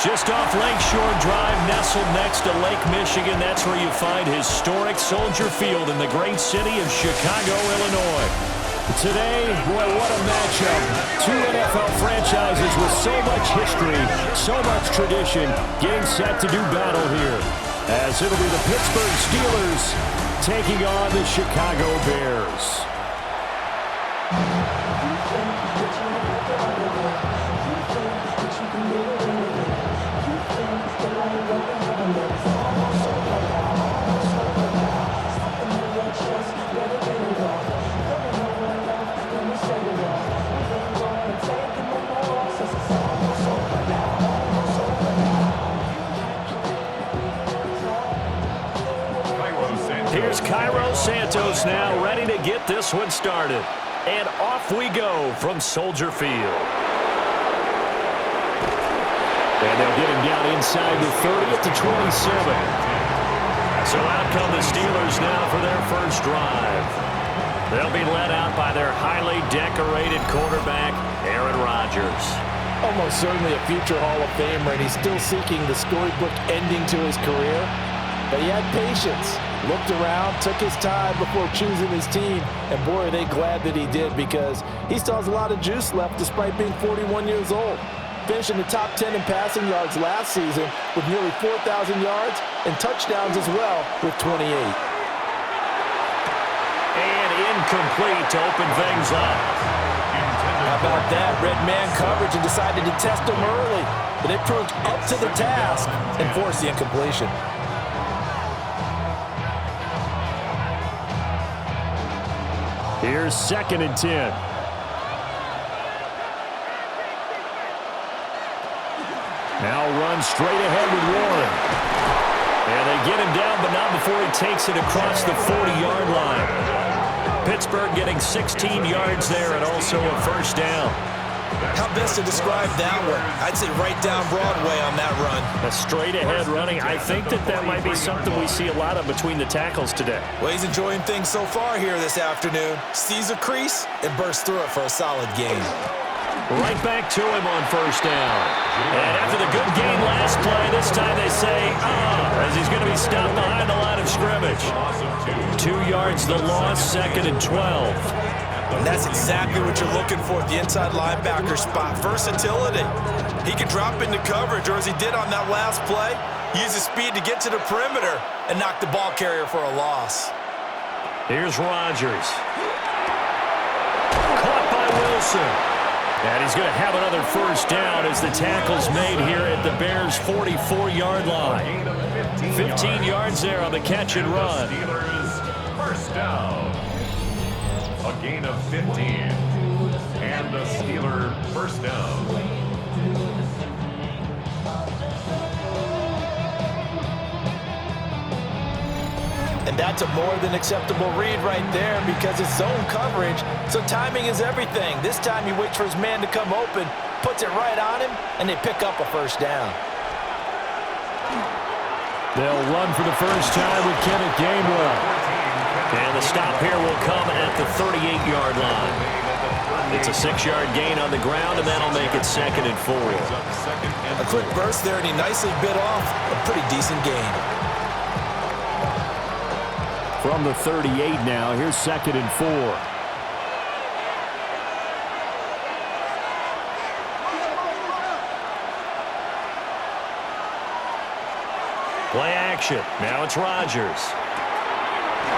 Just off Lakeshore Drive, nestled next to Lake Michigan. That's where you find historic Soldier Field in the great city of Chicago, Illinois. Today, boy, what a matchup. Two NFL franchises with so much history, so much tradition, getting set to do battle here. As it'll be the Pittsburgh Steelers taking on the Chicago Bears. Here's Cairo Santos now, ready to get this one started. And off we go from Soldier Field. And they'll get him down inside the 30 at the 27. So out come the Steelers now for their first drive. They'll be led out by their highly decorated quarterback, Aaron Rodgers. Almost certainly a future Hall of Famer, and he's still seeking the storybook ending to his career. But he had patience, looked around, took his time before choosing his team, and boy, are they glad that he did, because he still has a lot of juice left despite being 41 years old. Finishing the top 10 in passing yards last season with nearly 4,000 yards and touchdowns as well with 28. And incomplete to open things up. How about that? Red man coverage and decided to test him early, but it proved up to the task and forced the incompletion. Here's 2nd and 10. Now run straight ahead with Warren. And they get him down, but not before he takes it across the 40-yard line. Pittsburgh getting 16 yards there and also a first down. How best to describe that one? I'd say right down Broadway on that run. A straight-ahead running. I think that might be something we see a lot of between the tackles today. Well, he's enjoying things so far here this afternoon. Sees a crease and bursts through it for a solid gain. Right back to him on first down. And after the good game last play, this time they say, as he's going to be stopped behind the line of scrimmage. 2 yards the loss, 2nd and 12. And that's exactly what you're looking for at the inside linebacker spot. Versatility. He can drop into coverage, or as he did on that last play, use his speed to get to the perimeter and knock the ball carrier for a loss. Here's Rodgers. Caught by Wilson. And he's going to have another first down as the tackle's made here at the Bears' 44-yard line. 15 yards there on the catch and run. First down. A gain of 15. And the Steeler first down. And that's a more than acceptable read right there because it's zone coverage, so timing is everything. This time he waits for his man to come open, puts it right on him, and they pick up a first down. They'll run for the first time with Kenneth Gainwell. And the stop here will come at the 38-yard line. It's a 6-yard gain on the ground, and that'll make it 2nd and 4. A quick burst there, and he nicely bit off a pretty decent gain. From the 38 now, here's 2nd and 4. Play action. Now it's Rodgers.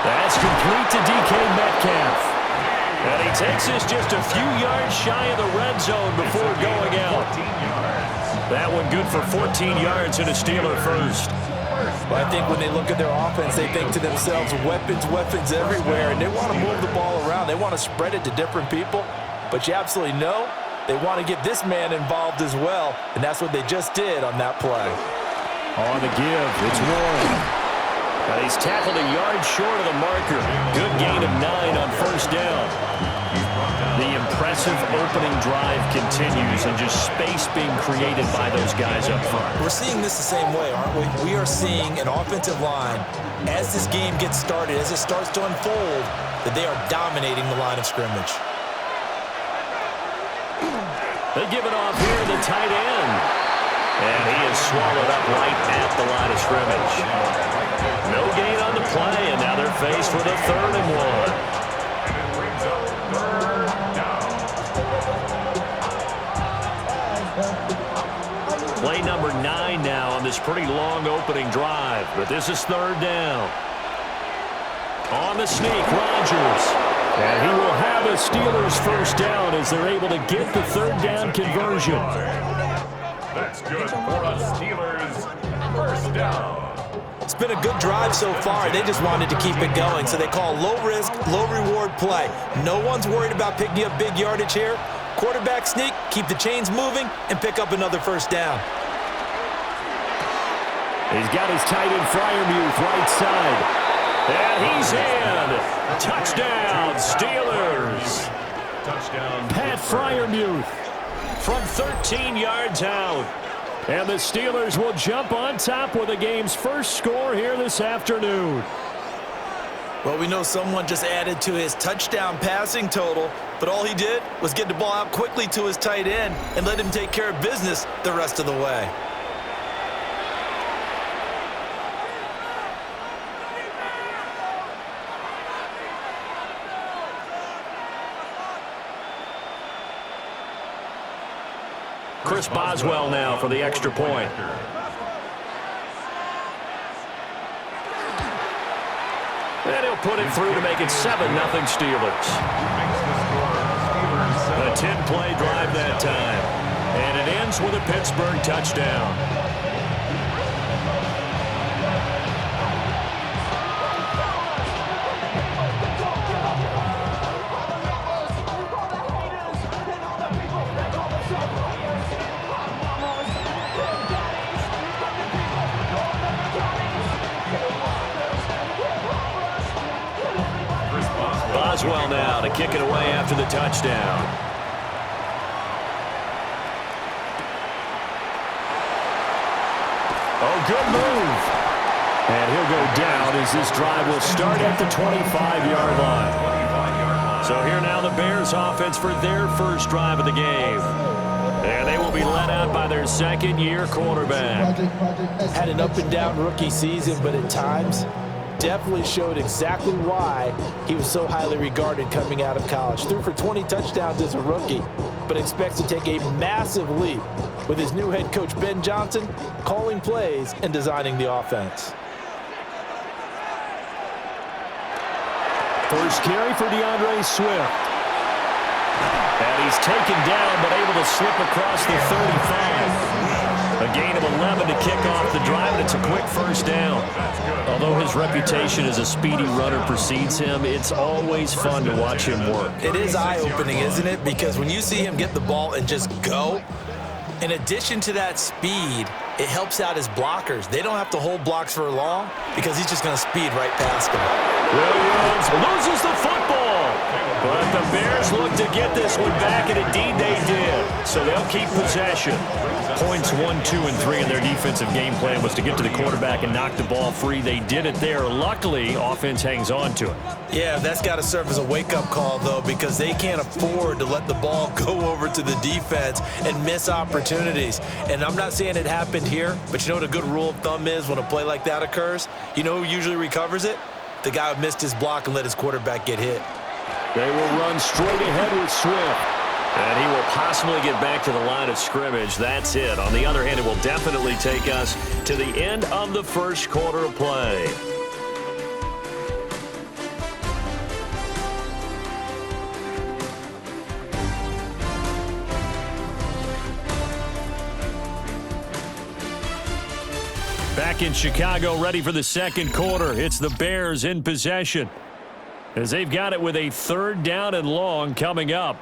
That's complete to DK Metcalf. And he takes this just a few yards shy of the red zone before going out. That one good for 14 yards and a Steeler first. But I think when they look at their offense, they think to themselves, weapons, weapons everywhere, and they want to move the ball around. They want to spread it to different people, but you absolutely know they want to get this man involved as well, and that's what they just did on that play. On the give, it's Warren. And he's tackled a yard short of the marker. Good gain of 9 on first down. The impressive opening drive continues, and just space being created by those guys up front. We're seeing this the same way, aren't we? We are seeing an offensive line, as this game gets started, as it starts to unfold, that they are dominating the line of scrimmage. They give it off here to the tight end. And he is swallowed up right at the line of scrimmage. No gain on the play, and now they're faced with a 3rd and 1. And it brings up 3rd down. Play number 9 now on this pretty long opening drive, but this is 3rd down. On the sneak, Rodgers. And he will have a Steelers first down as they're able to get the 3rd down conversion. That's good for a Steelers first down. It's been a good drive so far. They just wanted to keep it going, so they call low-risk, low-reward play. No one's worried about picking up big yardage here. Quarterback sneak, keep the chains moving, and pick up another first down. He's got his tight end Freiermuth right side. And he's in. Touchdown, Steelers. Touchdown. Pat Freiermuth from 13 yards out. And the Steelers will jump on top with the game's first score here this afternoon. Well, we know someone just added to his touchdown passing total, but all he did was get the ball out quickly to his tight end and let him take care of business the rest of the way. Chris Boswell now for the extra point. And he'll put it through to make it 7-0 Steelers. A 10-play drive that time. And it ends with a Pittsburgh touchdown. Boswell now to kick it away after the touchdown. Oh, good move. And he'll go down as this drive will start at the 25-yard line. So here now the Bears offense for their first drive of the game. And they will be led out by their second-year quarterback. Had an up-and-down rookie season, but at times definitely showed exactly why he was so highly regarded coming out of college. Threw for 20 touchdowns as a rookie, but expects to take a massive leap with his new head coach Ben Johnson calling plays and designing the offense. First carry for DeAndre Swift. And he's taken down but able to slip across the 35. A gain of 11 to kick off the drive, and it's a quick first down. Although his reputation as a speedy runner precedes him, it's always fun to watch him work. It is eye-opening, isn't it? Because when you see him get the ball and just go, in addition to that speed, it helps out his blockers. They don't have to hold blocks for long because he's just going to speed right past them. Williams loses the football. But the Bears look to get this one back, and indeed they did. So they'll keep possession. Points 1, 2, and 3 in their defensive game plan was to get to the quarterback and knock the ball free. They did it there. Luckily, offense hangs on to it. Yeah, that's got to serve as a wake-up call, though, because they can't afford to let the ball go over to the defense and miss opportunities. And I'm not saying it happened here, but you know what a good rule of thumb is when a play like that occurs? You know who usually recovers it? The guy who missed his block and let his quarterback get hit. They will run straight ahead with Swift. And he will possibly get back to the line of scrimmage. That's it. On the other hand, it will definitely take us to the end of the first quarter of play. Back in Chicago, ready for the second quarter. It's the Bears in possession, as they've got it with a 3rd down and long coming up.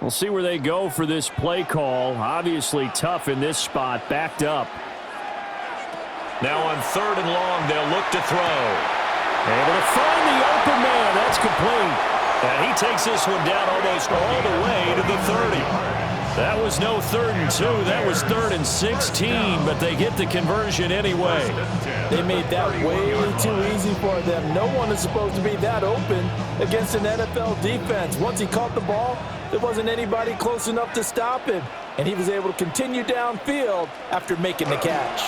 We'll see where they go for this play call. Obviously tough in this spot, backed up. Now on 3rd and long, they'll look to throw. Able to find the open man. That's complete. And he takes this one down almost all the way to the 30. That was no 3rd and 2. That was 3rd and 16, but they get the conversion anyway. They made that way too easy for them. No one is supposed to be that open against an NFL defense. Once he caught the ball, there wasn't anybody close enough to stop him, and he was able to continue downfield after making the catch.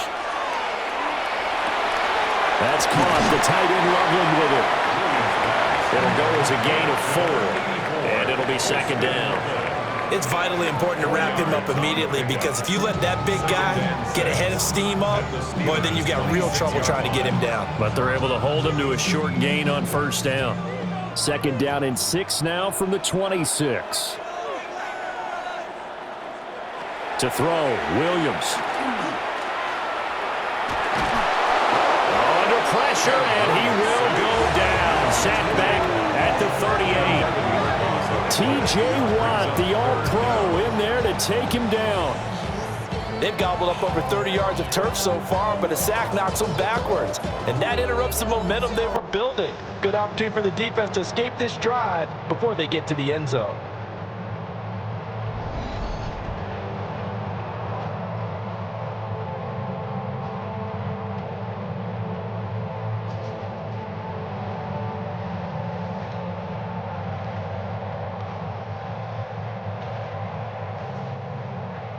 That's caught. The tight end Loveland with it. It'll go as a gain of 4, and it'll be 2nd down. It's vitally important to wrap him up immediately, because if you let that big guy get ahead of steam up, boy, then you've got real trouble trying to get him down. But they're able to hold him to a short gain on 1st down. 2nd down and 6 now from the 26. To throw, Williams. Under pressure, and he will go down. Sacked back at the 38. T.J. Watt, the All-Pro, in there to take him down. They've gobbled up over 30 yards of turf so far, but a sack knocks them backwards, and that interrupts the momentum they were building. Good opportunity for the defense to escape this drive before they get to the end zone.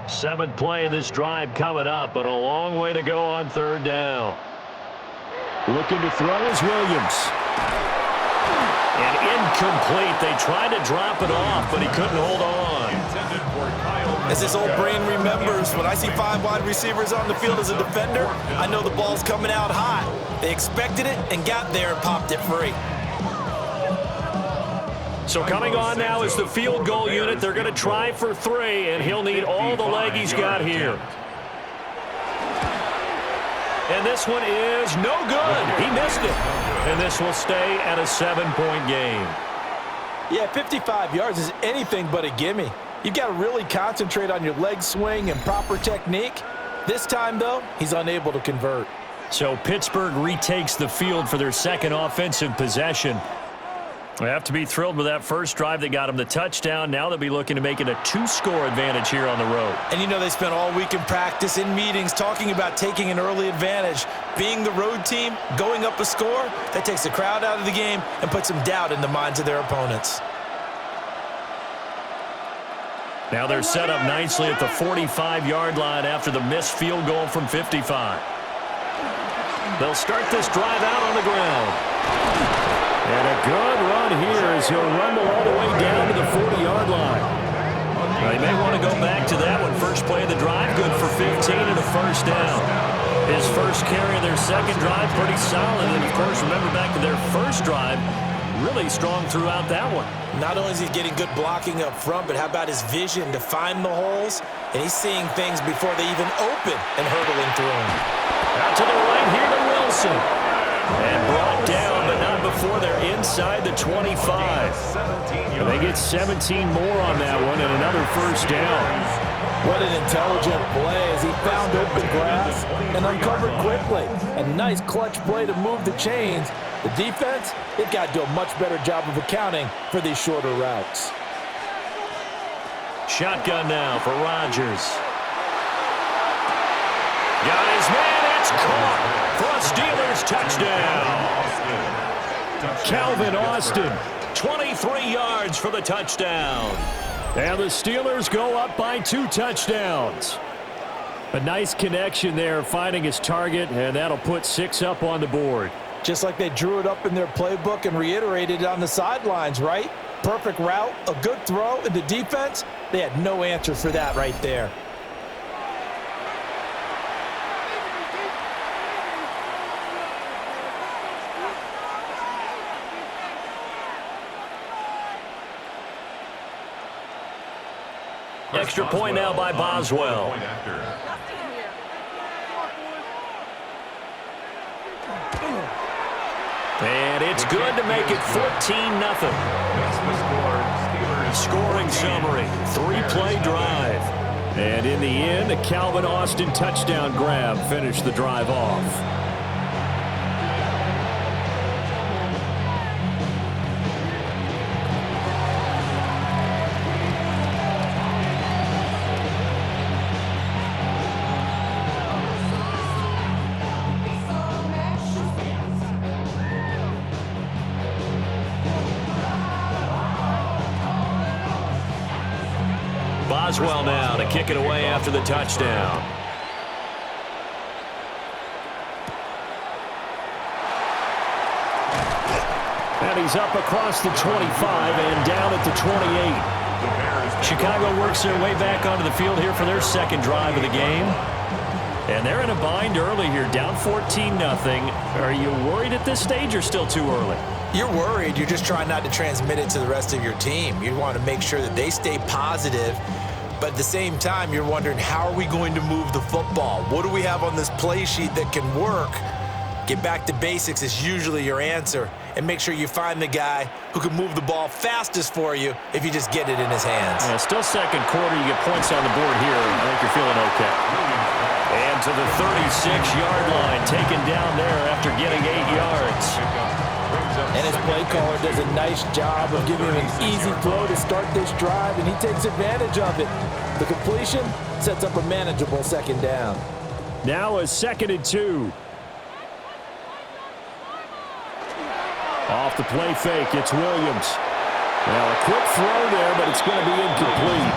Seventh play in this drive coming up, but a long way to go on 3rd down. Looking to throw is Williams. And incomplete. They tried to drop it off, but he couldn't hold on. As this old brain remembers, when I see 5 wide receivers on the field as a defender, I know the ball's coming out hot. They expected it and got there and popped it free. So coming on now is the field goal unit. They're going to try for 3, and he'll need all the leg he's got here. And this one is no good. He missed it. And this will stay at a 7-point game. Yeah, 55 yards is anything but a gimme. You've got to really concentrate on your leg swing and proper technique. This time, though, he's unable to convert. So Pittsburgh retakes the field for their 2nd offensive possession. They have to be thrilled with that first drive that got them the touchdown. Now they'll be looking to make it a 2-score advantage here on the road. And you know they spent all week in practice, in meetings, talking about taking an early advantage. Being the road team, going up a score, that takes the crowd out of the game and puts some doubt in the minds of their opponents. Now they're set up nicely at the 45-yard line after the missed field goal from 55. They'll start this drive out on the ground. And a good run here as he'll rumble all the way down to the 40-yard line. They may want to go back to that one. First play of the drive, good for 15 and a 1st down. His first carry of their 2nd drive, pretty solid. And, of course, remember back to their first drive, really strong throughout that one. Not only is he getting good blocking up front, but how about his vision to find the holes? And he's seeing things before they even open and hurdling through them. Out to the right here to Wilson. And brought down, but not before they're inside the 25. They get 17 more on that one and another 1st down. What an intelligent play as he found open grass and uncovered quickly. A nice clutch play to move the chains. The defense, they've got to do a much better job of accounting for these shorter routes. Shotgun now for Rodgers. Got his man, it's caught for a Steelers touchdown. Calvin Austin, 23 yards for the touchdown. And the Steelers go up by 2 touchdowns. A nice connection there, finding his target, and that'll put 6 up on the board. Just like they drew it up in their playbook and reiterated it on the sidelines, right? Perfect route, a good throw, and the defense, they had no answer for that right there. Extra point now by Boswell. And it's good to make it 14-0. Scoring summary, 3-play drive. And in the end, a Calvin Austin touchdown grab finished the drive off. as well now to kick it away after the touchdown. And he's up across the 25 and down at the 28. Chicago works their way back onto the field here for their second drive of the game. And they're in a bind early here, down 14-0. Are you worried at this stage or still too early? You're worried. You're just trying not to transmit it to the rest of your team. You want to make sure that they stay positive. But at the same time, you're wondering, how are we going to move the football? What do we have on this play sheet that can work? Get back to basics is usually your answer. And make sure you find the guy who can move the ball fastest for you if you just get it in his hands. Yeah, still second quarter. You get points on the board here. I think you're feeling okay. And to the 36-yard line, taken down there after getting 8 yards. And his play caller does a nice job of giving him an easy throw to start this drive, and he takes advantage of it. The completion sets up a manageable second down. Now a 2nd and 2. Off the play fake, it's Williams. Now a quick throw there, but it's going to be incomplete.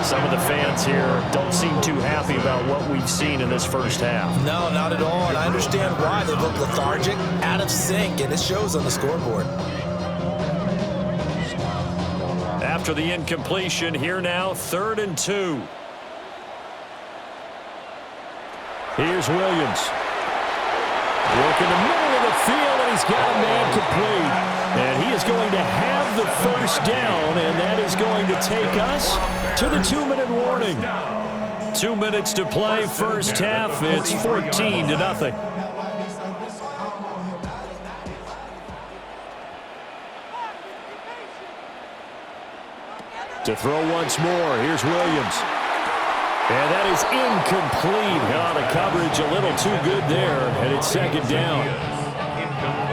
Some of the fans here don't seem too happy about what we've seen in this first half. No, not at all, and I understand why. They look lethargic, out of sync, and it shows on the scoreboard. After the incompletion, here now, 3rd and 2. Here's Williams. Work in the middle of the field, and he's got a man complete. And he is going to have the first down, and that is going to take us to the 2-minute warning. 2 minutes to play, first half. It's 14-0. To throw once more, here's Williams. And that is incomplete. The coverage a little too good there, and it's 2nd down.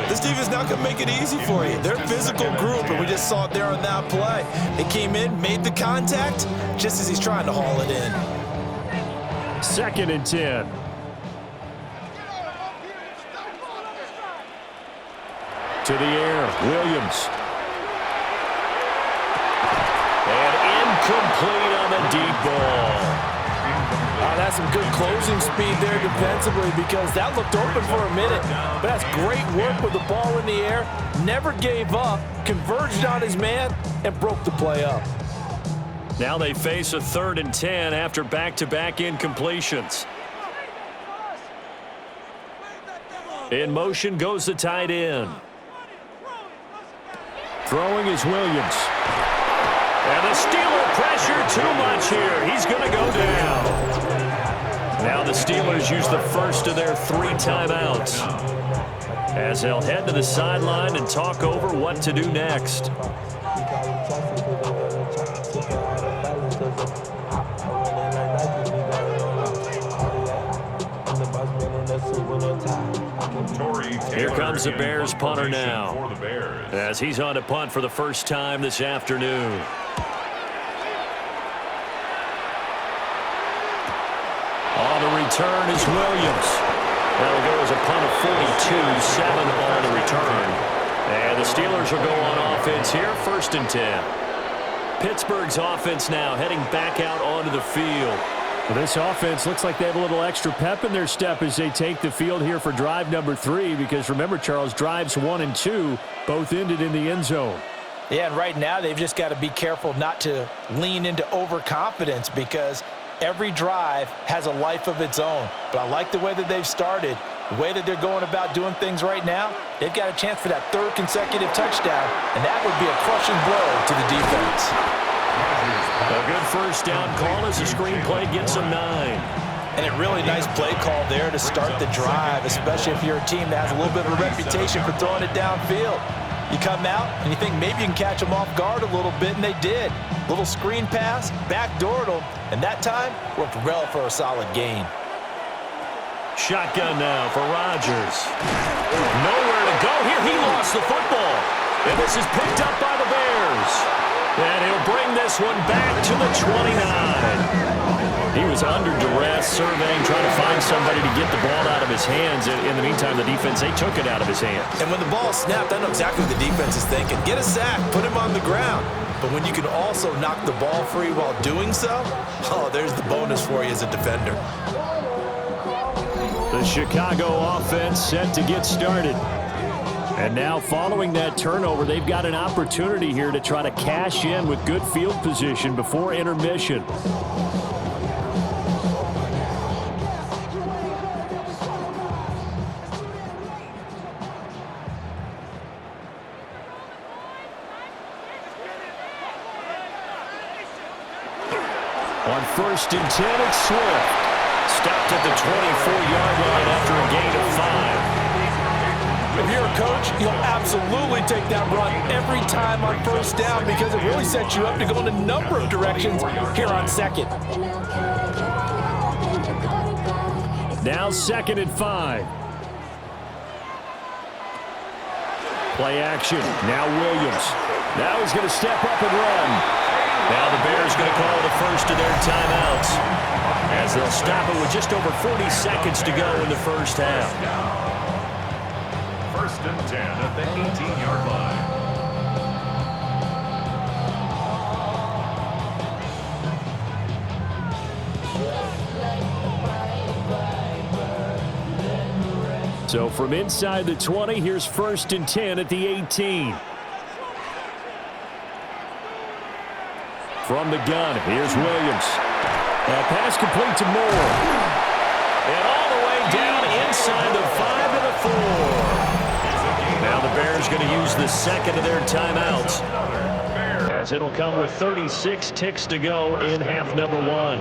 This defense not going to make it easy for you. They're a physical group, and we just saw it there on that play. They came in, made the contact, just as he's trying to haul it in. 2nd and 10. To the air, Williams. And incomplete on the deep ball. That's some good closing speed there defensively, because that looked open for a minute. But that's great work with the ball in the air. Never gave up, converged on his man, and broke the play up. Now they face a 3rd and 10 after back-to-back incompletions. In motion goes the tight end. Throwing is Williams. And the Steeler pressure too much here. He's going to go down. Now the Steelers use the first of their 3 timeouts, as they'll head to the sideline and talk over what to do next. Here comes the Bears punter now, as he's on to punt for the first time this afternoon. On the return is Williams. That'll go as a punt of 42, 7 on the return. And the Steelers will go on offense here, 1st and 10. Pittsburgh's offense now heading back out onto the field. Well, this offense looks like they have a little extra pep in their step as they take the field here for drive number 3, because remember, Charles, drives 1 and 2 both ended in the end zone. Yeah, and right now they've just got to be careful not to lean into overconfidence, because every drive has a life of its own. But I like the way that they've started, the way that they're going about doing things right now. They've got a chance for that 3rd consecutive touchdown, and that would be a crushing blow to the defense. A good first down call as the screenplay gets a 9. And a really nice play call there to start the drive, especially if you're a team that has a little bit of a reputation for throwing it downfield. You come out and you think maybe you can catch them off guard a little bit, and they did. Little screen pass, backdoored them, and that time worked well for a solid gain. Shotgun now for Rodgers. Nowhere to go here. He lost the football. And this is picked up by the Bears. And he'll bring this one back to the 29. He was under duress, surveying, trying to find somebody to get the ball out of his hands. In the meantime, the defense, they took it out of his hands. And when the ball snapped, I know exactly what the defense is thinking. Get a sack, put him on the ground. But when you can also knock the ball free while doing so, oh, there's the bonus for you as a defender. The Chicago offense set to get started. And now following that turnover, they've got an opportunity here to try to cash in with good field position before intermission. On 1st and 10, it's Swift. Stopped at the 24-yard line after a gain of 5. If you're a coach, you'll absolutely take that run every time on 1st down because it really sets you up to go in a number of directions here on 2nd. Now 2nd and 5. Play action. Now Williams. Now he's going to step up and run. Now the Bears going to call the first of their timeouts as they'll stop it with just over 40 seconds to go in the first half. 1st and 10 at the 18-yard line. So from inside the 20, here's 1st and 10 at the 18. From the gun, here's Williams. Pass complete to Moore. And all the way down inside the 5 to the 4. Now the Bears going to use the second of their timeouts, as it'll come with 36 ticks to go in half number 1.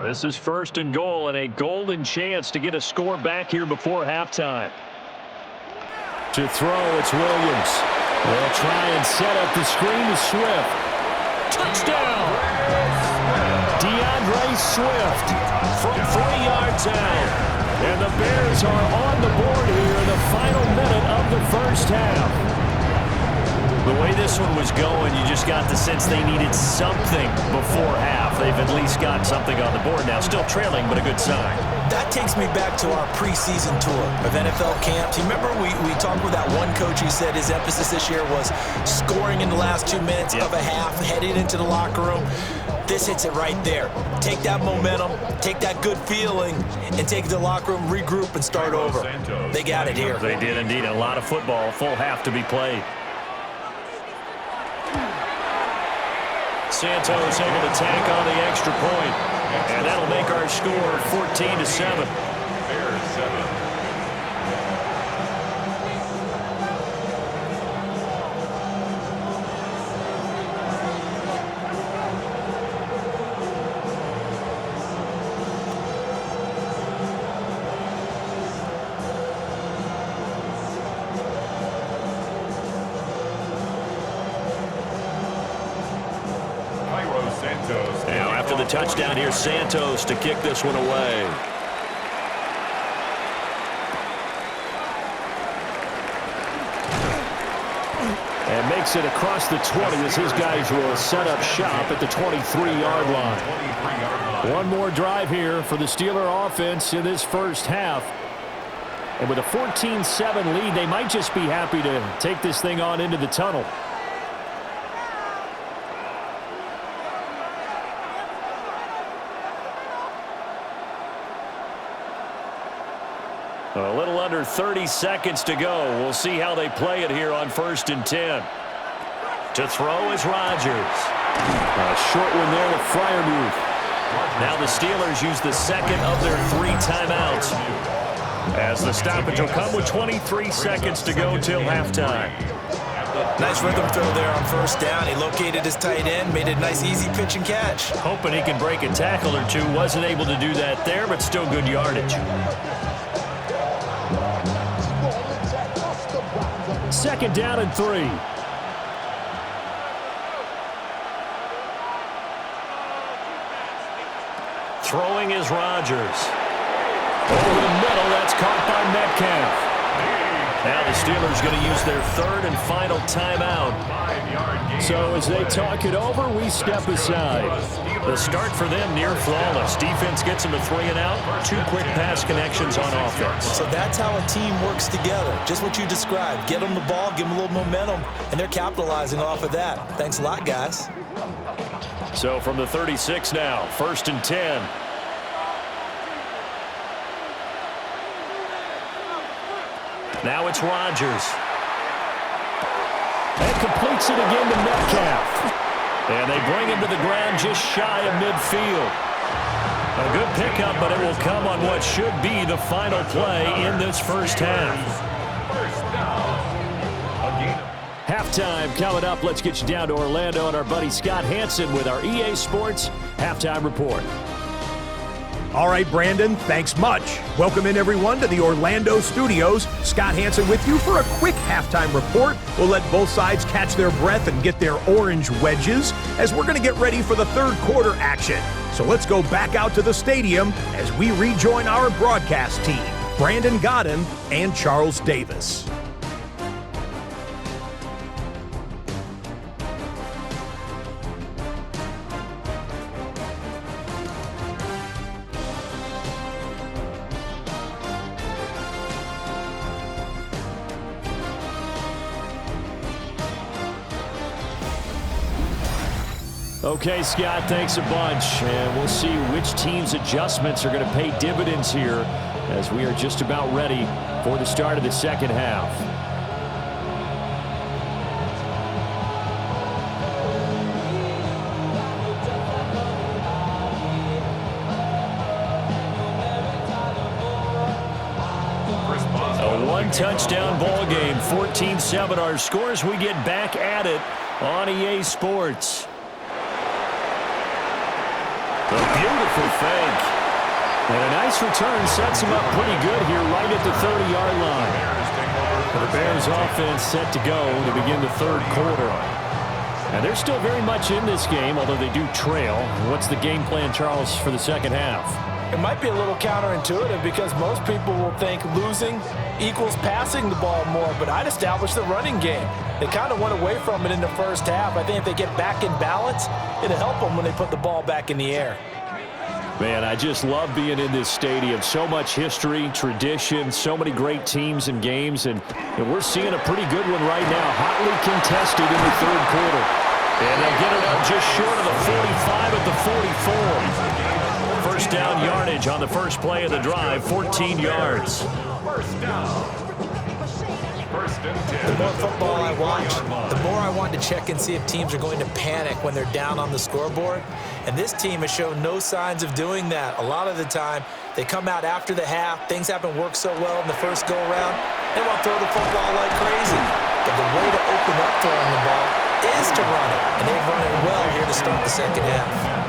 This is 1st and goal and a golden chance to get a score back here before halftime. To throw, it's Williams. They'll try and set up the screen to Swift. Touchdown! DeAndre Swift from 3 yards out. And the Bears are on the board here in the final minute of the first half. The way this one was going, you just got the sense they needed something before half. They've at least got something on the board now. Still trailing, but a good sign. That takes me back to our preseason tour of NFL camps. You remember we talked with that one coach who said his emphasis this year was scoring in the last 2 minutes of a half, heading into the locker room. This hits it right there. Take that momentum, take that good feeling, and take it to the locker room, regroup, and start over. They got it here. They did indeed. A lot of football, full half to be played. Santos able to tack on the extra point, and that'll make our score 14-7. Bears 7. Now after the touchdown, here's Santos to kick this one away. And makes it across the 20 as his guys will set up shop at the 23-yard line. One more drive here for the Steeler offense in this first half. And with a 14-7 lead, they might just be happy to take this thing on into the tunnel. A little under 30 seconds to go. We'll see how they play it here on 1st and 10. To throw is Rodgers. A short one there with Freiermuth. Now the Steelers use the second of their 3 timeouts, as the stoppage will come with 23 seconds to go till halftime. Nice rhythm throw there on 1st down. He located his tight end, made it a nice easy pitch and catch. Hoping he can break a tackle or two. Wasn't able to do that there, but still good yardage. 2nd down and 3. Throwing is Rodgers. Over the middle, that's caught by Metcalf. Now the Steelers going to use their third and final timeout. So as they talk it over, we step aside. The start for them near flawless. Defense gets them a 3 and out. 2 quick pass connections on offense. So that's how a team works together. Just what you described. Get them the ball, give them a little momentum, and they're capitalizing off of that. Thanks a lot, guys. So from the 36 now, 1st and 10. Now it's Rodgers. And completes it again to Metcalf. And they bring him to the ground just shy of midfield. A good pickup, but it will come on what should be the final play in this first half. Halftime coming up. Let's get you down to Orlando and our buddy Scott Hansen with our EA Sports Halftime Report. All right, Brandon, thanks much. Welcome in, everyone, to the Orlando studios. Scott Hansen with you for a quick halftime report. We'll let both sides catch their breath and get their orange wedges as we're going to get ready for the third quarter action. So let's go back out to the stadium as we rejoin our broadcast team, Brandon Godden and Charles Davis. Okay, Scott, thanks a bunch. And we'll see which team's adjustments are going to pay dividends here as we are just about ready for the start of the second half. A one-touchdown ball game, 14-7 our scores. We get back at it on EA Sports. A beautiful fake. And a nice return sets him up pretty good here right at the 30-yard line. The Bears offense set to go to begin the third quarter. And they're still very much in this game, although they do trail. What's the game plan, Charles, for the second half? It might be a little counterintuitive because most people will think losing equals passing the ball more, but I'd establish the running game. They kind of went away from it in the first half. I think if they get back in balance, it'll help them when they put the ball back in the air. Man, I just love being in this stadium. So much history, tradition, so many great teams and games, and we're seeing a pretty good one right now, hotly contested in the third quarter. And they'll get it out just short of the 45 at the 44. First down yardage on the first play of the drive, 14 yards. The more football I watch, the more I want to check and see if teams are going to panic when they're down on the scoreboard. And this team has shown no signs of doing that. A lot of the time, they come out after the half. Things haven't worked so well in the first go-around. They want to throw the football like crazy. But the way to open up throwing the ball is to run it. And they've run it well here to start the second half.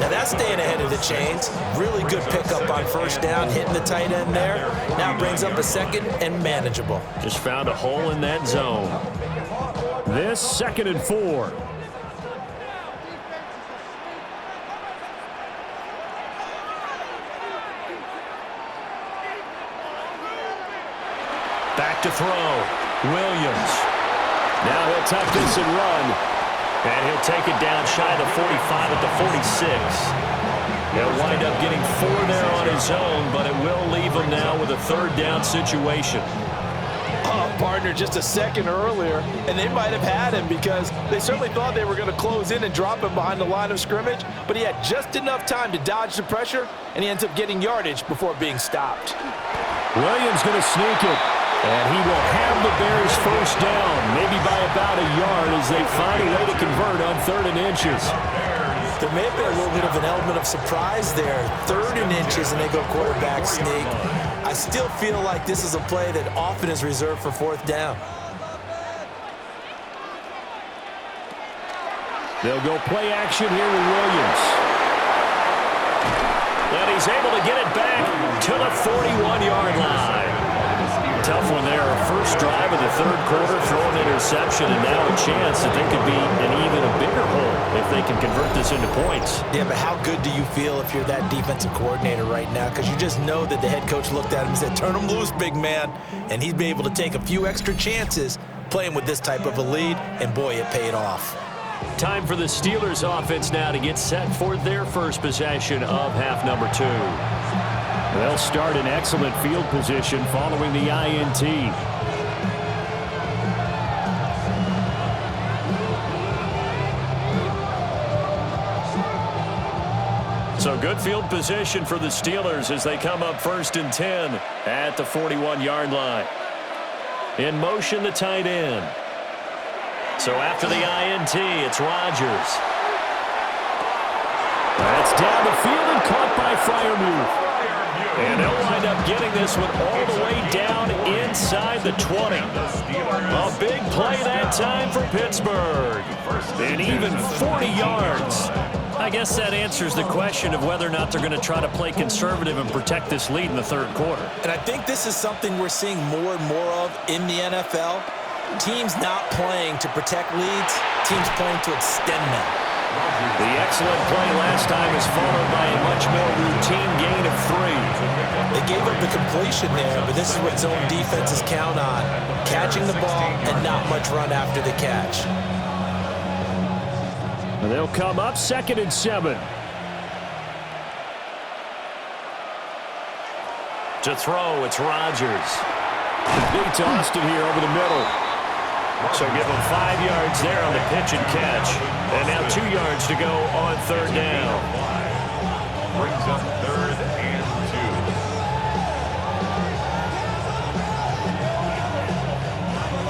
Now that's staying ahead of the chains. Really good pickup on first down, hitting the tight end there. Now brings up a second and manageable. Just found a hole in that zone. This 2nd and 4. Back to throw. Williams. Now he'll tuck this and run. And he'll take it down shy of the 45 at the 46. He'll wind up getting 4 there on his own, but it will leave him now with a third down situation. Partner just a second earlier, and they might have had him because they certainly thought they were going to close in and drop him behind the line of scrimmage, but he had just enough time to dodge the pressure, and he ends up getting yardage before being stopped. Williams going to sneak it. And he will have the Bears first down, maybe by about a yard as they find a way to convert on 3rd and inches. There may have been a little bit of an element of surprise there. 3rd and inches, and they go quarterback sneak. I still feel like this is a play that often is reserved for 4th down. They'll go play action here with Williams. And he's able to get it back to the 41-yard line. Tough one there. A first drive of the third quarter, throw an interception, and now a chance that they could be in even a bigger hole if they can convert this into points. Yeah, but how good do you feel if you're that defensive coordinator right now? Because you just know that the head coach looked at him and said, turn him loose, big man. And he'd be able to take a few extra chances playing with this type of a lead, and boy, it paid off. Time for the Steelers offense now to get set for their first possession of half number 2. They'll start in excellent field position following the INT. So good field position for the Steelers as they come up 1st and 10 at the 41-yard line. In motion, the tight end. So after the INT, it's Rodgers. That's down the field and caught by Freiermuth. And they'll wind up getting this one all the way down inside the 20. A big play that time for Pittsburgh. And even 40 yards. I guess that answers the question of whether or not they're going to try to play conservative and protect this lead in the third quarter. And I think this is something we're seeing more and more of in the NFL. Teams not playing to protect leads, teams playing to extend them. The excellent play last time is followed by a much more routine gain of 3. They gave up the completion there, but this is what zone defenses count on. Catching the ball and not much run after the catch. And they'll come up 2nd and 7. To throw, it's Rodgers. Complete to Austin here over the middle. So give him 5 yards there on the pitch and catch. And now 2 yards to go on 3rd down. Brings up 3rd and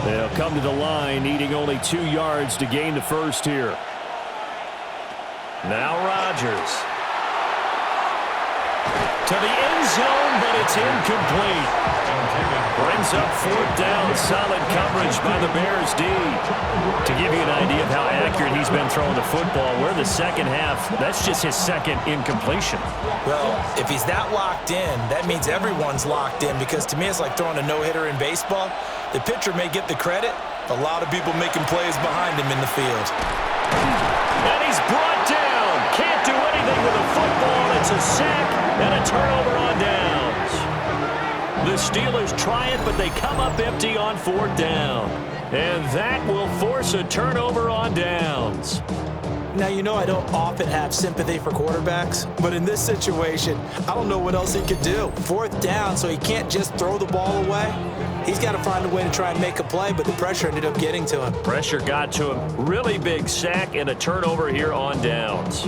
2. They'll come to the line, needing only 2 yards to gain the first here. Now Rodgers. To the end zone, but it's incomplete. Brings up 4th down. Solid coverage by the Bears D. To give you an idea of how accurate he's been throwing the football, we're the second half. That's just his 2nd incompletion. Well, if he's that locked in, that means everyone's locked in, because to me it's like throwing a no-hitter in baseball. The pitcher may get the credit. A lot of people making plays behind him in the field. And he's brought down. Can't do anything with a football. It's a sack and a turnover on downs. The Steelers try it, but they come up empty on 4th down. And that will force a turnover on downs. Now, you know I don't often have sympathy for quarterbacks, but in this situation, I don't know what else he could do. 4th down, so he can't just throw the ball away. He's got to find a way to try and make a play, but the pressure ended up getting to him. Pressure got to him. Really big sack and a turnover here on downs.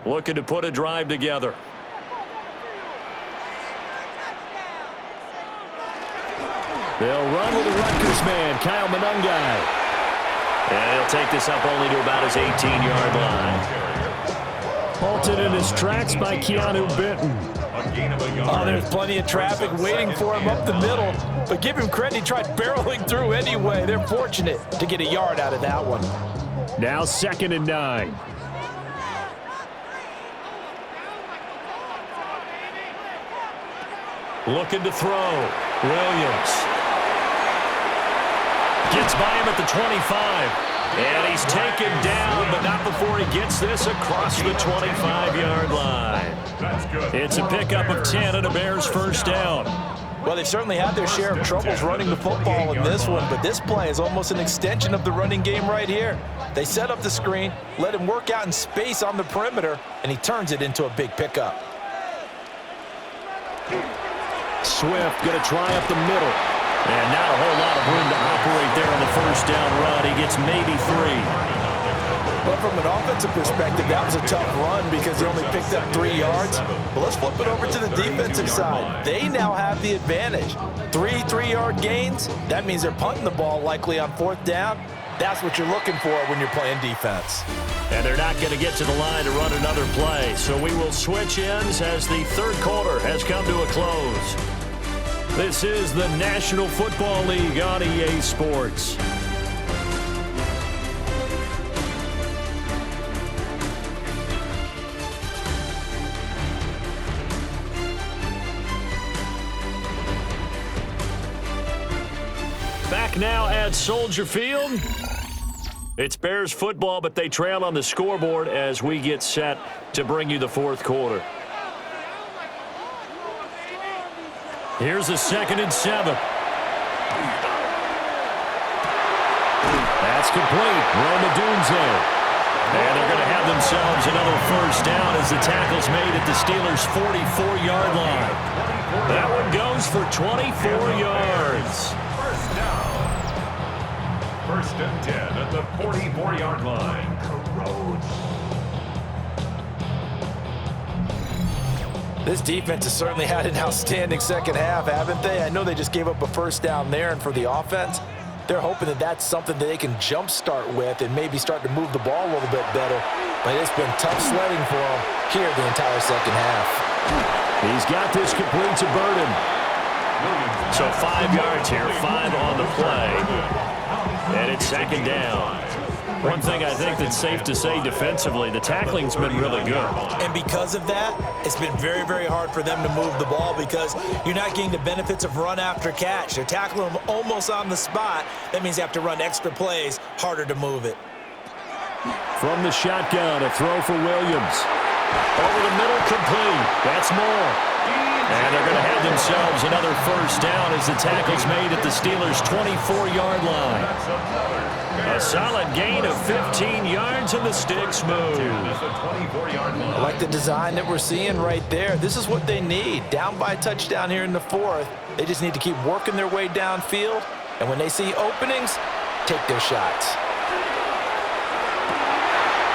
Looking to put a drive together. They'll run with the Rutgers man, Kyle Monungai. And he'll take this up only to about his 18-yard line. Halted in his tracks by Keanu Benton. Oh, there's plenty of traffic waiting for him up the middle. But give him credit, he tried barreling through anyway. They're fortunate to get a yard out of that one. Now 2nd and 9. Looking to throw. Williams. Gets by him at the 25. And he's taken down, but not before he gets this across the 25-yard line. It's a pickup of 10 and a Bears first down. Well, they've certainly had their share of troubles running the football in this one, but this play is almost an extension of the running game right here. They set up the screen, let him work out in space on the perimeter, and he turns it into a big pickup. Swift going to try up the middle. And not a whole lot of room to operate there on the first down run. He gets maybe 3. But from an offensive perspective, that was a tough run because he only picked up 3 yards. But let's flip it over to the defensive side. They now have the advantage. 3 3-yard gains. That means they're punting the ball likely on 4th down. That's what you're looking for when you're playing defense. And they're not going to get to the line to run another play. So we will switch ends as the third quarter has come to a close. This is the National Football League on EA Sports. Back now at Soldier Field. It's Bears football, but they trail on the scoreboard as we get set to bring you the fourth quarter. Here's a 2nd and 7. That's complete. Romadunze. And they're going to have themselves another first down as the tackle's made at the Steelers' 44-yard line. That one goes for 24 yards. First down. 1st and 10 at the 44-yard line. This defense has certainly had an outstanding second half, haven't they? I know they just gave up a first down there, and for the offense, they're hoping that that's something that they can jumpstart with and maybe start to move the ball a little bit better. But it's been tough sledding for them here the entire second half. He's got this complete to Burden. So 5 yards here, 5 on the play. And it's 2nd down. One thing I think that's safe to say defensively, the tackling's been really good. And because of that, it's been very, very hard for them to move the ball because you're not getting the benefits of run after catch. They're tackling them almost on the spot. That means you have to run extra plays, harder to move it. From the shotgun, a throw for Williams. Over the middle, complete. That's more. And they're going to have themselves another first down as the tackle's made at the Steelers' 24-yard line. A solid gain of 15 yards and the sticks move. I like the design that we're seeing right there. This is what they need. Down by a touchdown here in the 4th. They just need to keep working their way downfield. And when they see openings, take their shots.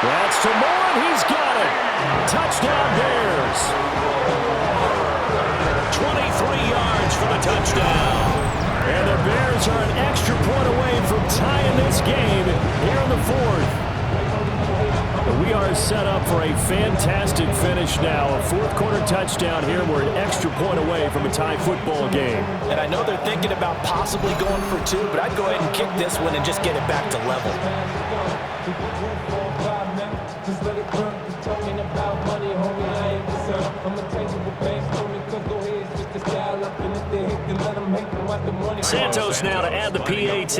That's to Moore, and he's got it. Touchdown Bears. 23 yards for the touchdown. And the Bears are an extra point away from tying this game here in the 4th. We are set up for a fantastic finish now. A 4th quarter touchdown here. We're an extra point away from a tie football game. And I know they're thinking about possibly going for 2, but I'd go ahead and kick this one and just get it back to level. Santos now to add the PAT.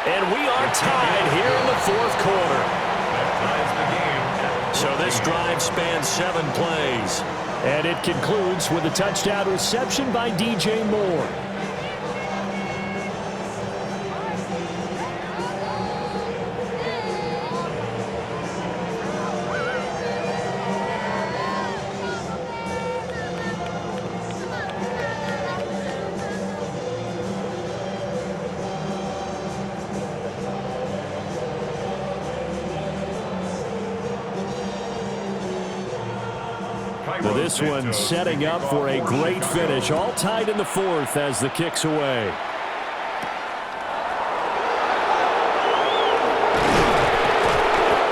And we are tied here in the 4th quarter. So this drive spans 7 plays. And it concludes with a touchdown reception by DJ Moore. Well, this one setting up for a great finish. All tied in the 4th as the kick's away.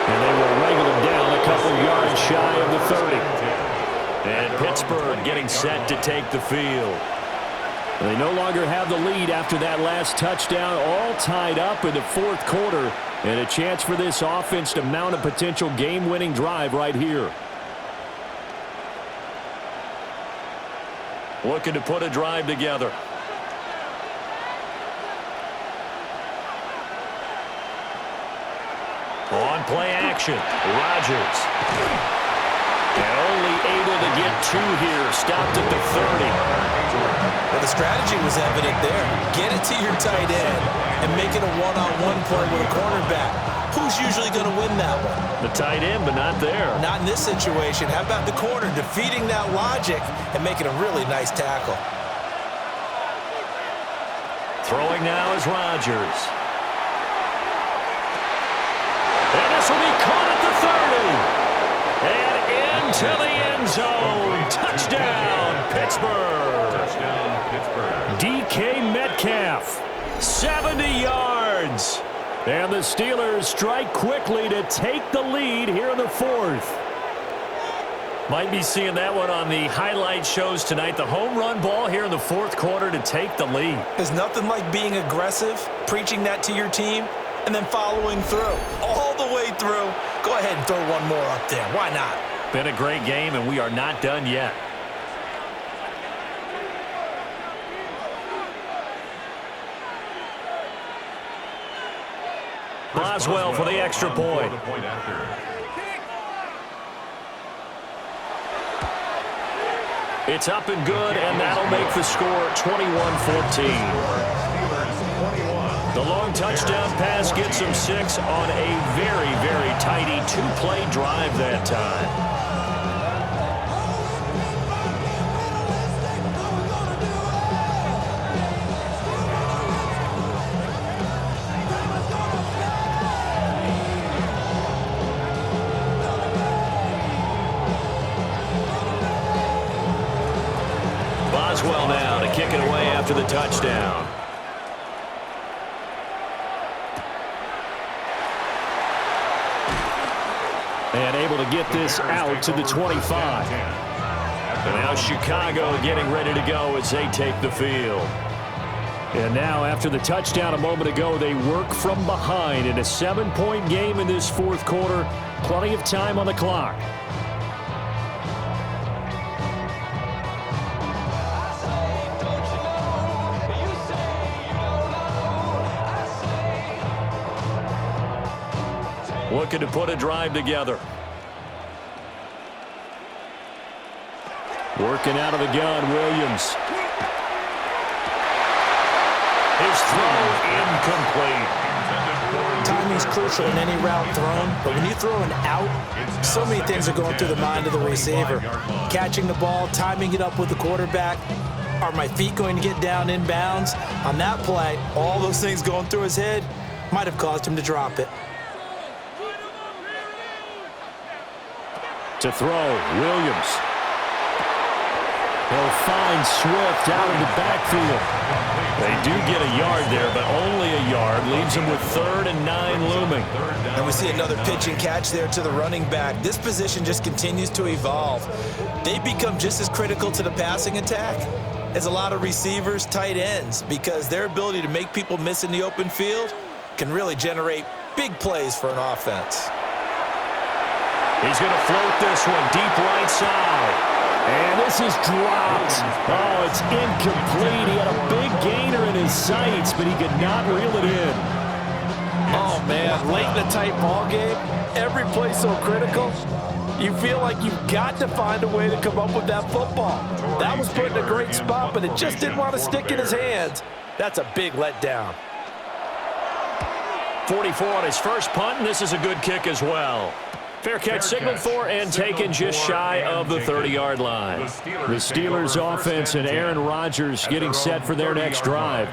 And they will wrangle him down a couple yards shy of the 30. And Pittsburgh getting set to take the field. They no longer have the lead after that last touchdown. All tied up in the 4th quarter. And a chance for this offense to mount a potential game-winning drive right here. Looking to put a drive together. On play action, Rodgers. And only able to get 2 here, stopped at the 30. Well, the strategy was evident there. Get it to your tight end and make it a one-on-one play with a cornerback. Who's usually going to win that one? The tight end, but not there. Not in this situation. How about the corner defeating that logic and making a really nice tackle? Throwing now is Rodgers. And this will be caught at the 30. And into the end zone. Touchdown, Pittsburgh. Touchdown, Pittsburgh. DK Metcalf, 70 yards. And the Steelers strike quickly to take the lead here in the 4th. Might be seeing that one on the highlight shows tonight. The home run ball here in the fourth quarter to take the lead. There's nothing like being aggressive, preaching that to your team, and then following through. All the way through. Go ahead and throw one more up there. Why not? Been a great game, and we are not done yet. Boswell for the extra point. It's up and good, and that'll make the score 21-14. The long touchdown pass gets them 6 on a very, very tidy two-play drive that time. Boswell now to kick it away after the touchdown. And able to get this out to the 25. And now Chicago getting ready to go as they take the field. And now after the touchdown a moment ago, they work from behind in a 7-point game in this fourth quarter. Plenty of time on the clock. Looking to put a drive together. Working out of the gun, Williams. His throw incomplete. Timing's crucial in any route thrown, but when you throw an out, so many things are going through the mind of the receiver. Catching the ball, timing it up with the quarterback. Are my feet going to get down inbounds? On that play, all those things going through his head might have caused him to drop it. To throw, Williams. He'll find Swift out of the backfield. They do get a yard there, but only a yard. Leaves them with 3rd and 9 looming. And we see another pitch and catch there to the running back. This position just continues to evolve. They become just as critical to the passing attack as a lot of receivers, tight ends, because their ability to make people miss in the open field can really generate big plays for an offense. He's going to float this one deep right side. And this is dropped. Oh, it's incomplete. He had a big gainer in his sights, but he could not reel it in. Oh, man, late in a tight ball game, every play so critical, you feel like you've got to find a way to come up with that football. That was put in a great spot, but it just didn't want to stick in his hands. That's a big letdown. 44 on his first punt, and this is a good kick as well. Fair catch signaled for and taken just shy of the 30-yard line. The Steelers offense and Aaron Rodgers getting set for their next drive.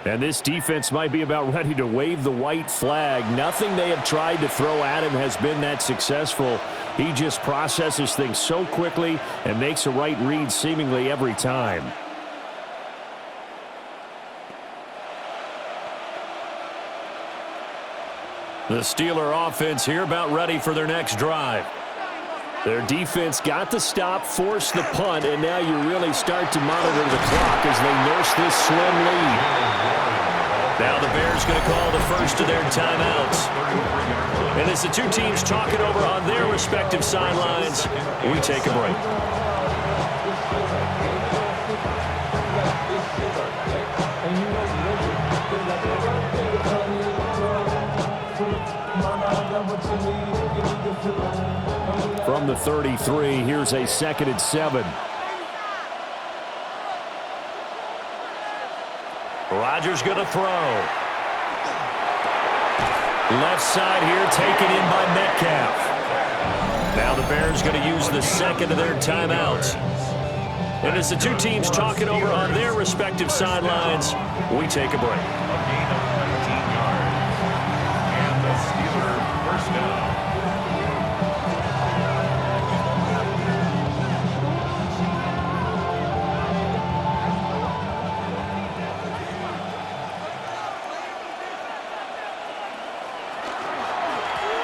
And this defense might be about ready to wave the white flag. Nothing they have tried to throw at him has been that successful. He just processes things so quickly and makes a right read seemingly every time. The Steeler offense here about ready for their next drive. Their defense got the stop, forced the punt, and now you really start to monitor the clock as they nurse this slim lead. Now the Bears going to call the first of their timeouts. And as the two teams talk it over on their respective sidelines, we take a break. From the 33, here's a 2nd and 7. Rodgers going to throw. Left side here taken in by Metcalf. Now the Bears going to use the second of their timeouts. And as the two teams talk it over on their respective sidelines, we take a break.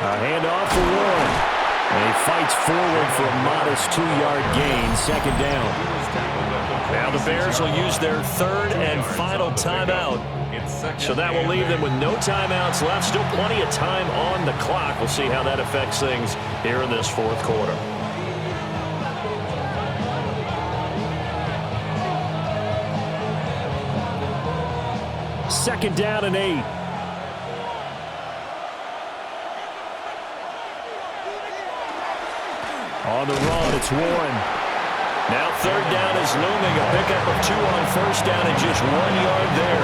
A handoff for Warren. And he fights fights forward for a modest 2-yard gain, second down. Now the Bears will use their third and final timeout. So that will leave them with no timeouts left. Still plenty of time on the clock. We'll see how that affects things here in this fourth quarter. Second down and 8. On the run, it's Warren. Now third down is looming. A pickup of 2 on first down and just 1 yard there.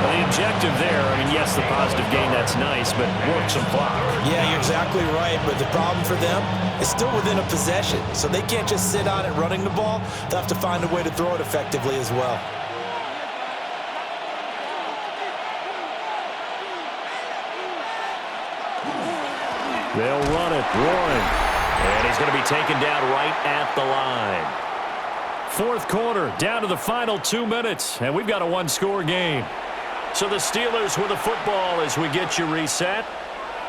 Well, the objective there, I mean, yes, the positive gain, that's nice, but work some clock. Yeah, you're exactly right, but the problem for them is still within a possession, so they can't just sit on it running the ball. They'll have to find a way to throw it effectively as well. They'll run it. Warren. And he's going to be taken down right at the line. Fourth quarter, down to the final 2 minutes, and we've got a one-score game. So the Steelers with the football as we get you reset.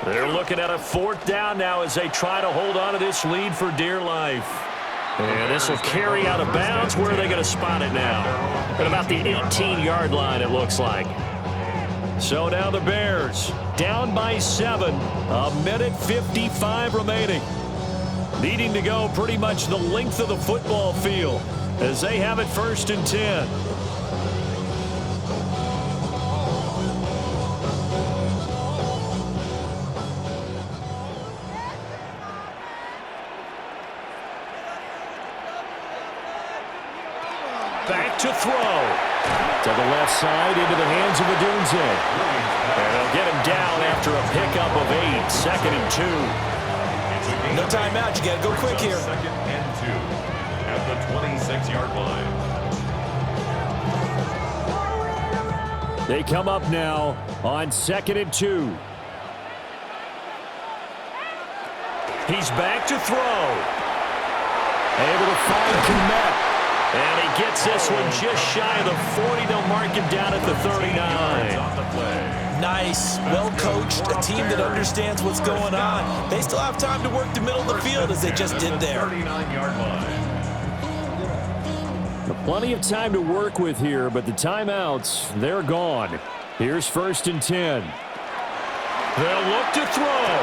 They're looking at a fourth down now as they try to hold on to this lead for dear life. And this will carry out of bounds. Where are they going to spot it now? At about the 18-yard line, it looks like. So now the Bears down by 7. 1:55 remaining. Needing to go pretty much the length of the football field as they have it first and 10. Back to throw. To the left side into the hands of Odunze. And they'll get him down after a pickup of 8. Second and 2. No timeout. You got to go quick here. Second and 2 at the 26-yard line. They come up now on second and 2. He's back to throw. Able to find Kmet. And he gets this one just shy of the 40. They'll mark him down at the 39. Nice, well-coached, a team that understands what's going on. They still have time to work the middle of the field as they just did there. 39-yard line. Plenty of time to work with here, but the timeouts, they're gone. Here's first and 10. They'll look to throw.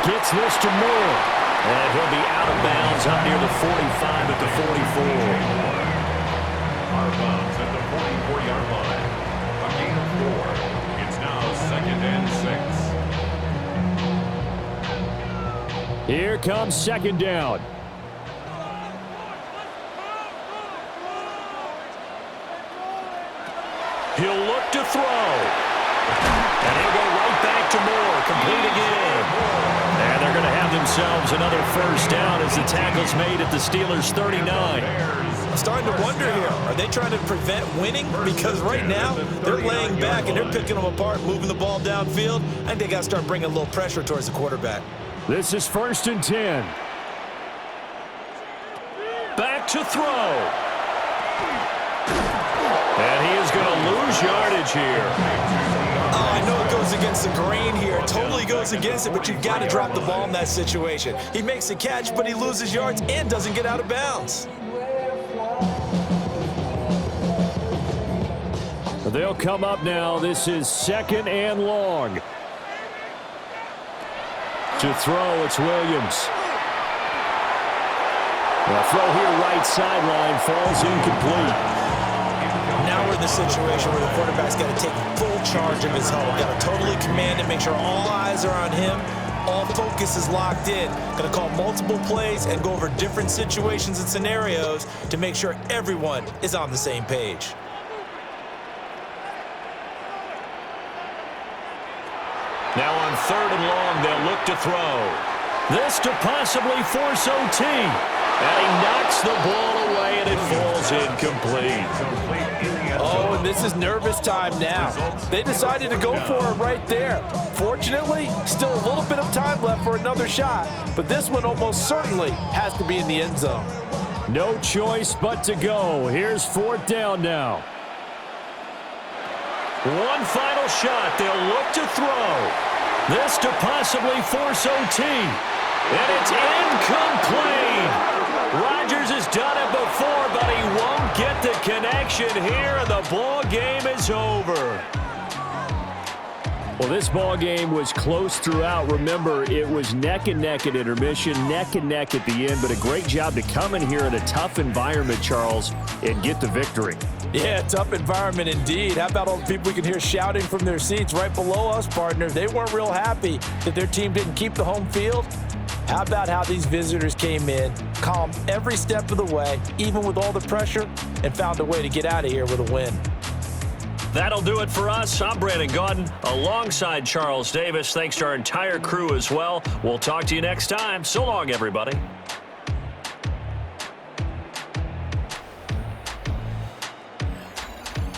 Gets this to Moore. And he'll be out of bounds up near the 45 at the 44. Out of bounds at the 44-yard line. A gain of 4. It's now second and 6. Here comes second down. He'll look to throw. And he'll go right back to Moore. Complete again. And they're going to have themselves another first down as the tackle's made at the Steelers' 39. I'm starting to wonder here, are they trying to prevent winning? Because right now, they're laying back and they're picking them apart, moving the ball downfield. I think they got to start bringing a little pressure towards the quarterback. This is first and 10. Back to throw. And he is going to lose yardage here. Oh, I know it goes against the grain here. It totally goes against it, but you've got to drop the ball in that situation. He makes a catch, but he loses yards and doesn't get out of bounds. They'll come up now. This is second and long. To throw, it's Williams. The throw here right sideline falls incomplete. Now we're in the situation where the quarterback's got to take full charge of his huddle. Got to totally command it, make sure all eyes are on him. All focus is locked in. Going to call multiple plays and go over different situations and scenarios to make sure everyone is on the same page. Now on third and long, they'll look to throw. This to possibly force OT. And he knocks the ball away, and it falls incomplete. Oh, and this is nervous time now. They decided to go for it right there. Fortunately, still a little bit of time left for another shot, but this one almost certainly has to be in the end zone. No choice but to go. Here's fourth down now. One final shot. They'll look to throw. This to possibly force OT. And it's incomplete. Rodgers has done it before, but he won't get the connection here, and the ball game is over. Well, this ball game was close throughout. Remember, it was neck and neck at intermission, neck and neck at the end, but a great job to come in here in a tough environment, Charles, and get the victory. Yeah, tough environment indeed. How about all the people we can hear shouting from their seats right below us, partner? They weren't real happy that their team didn't keep the home field. How about how these visitors came in, calm every step of the way, even with all the pressure, and found a way to get out of here with a win. That'll do it for us. I'm Brandon Gaudin alongside Charles Davis. Thanks to our entire crew as well. We'll talk to you next time. So long, everybody.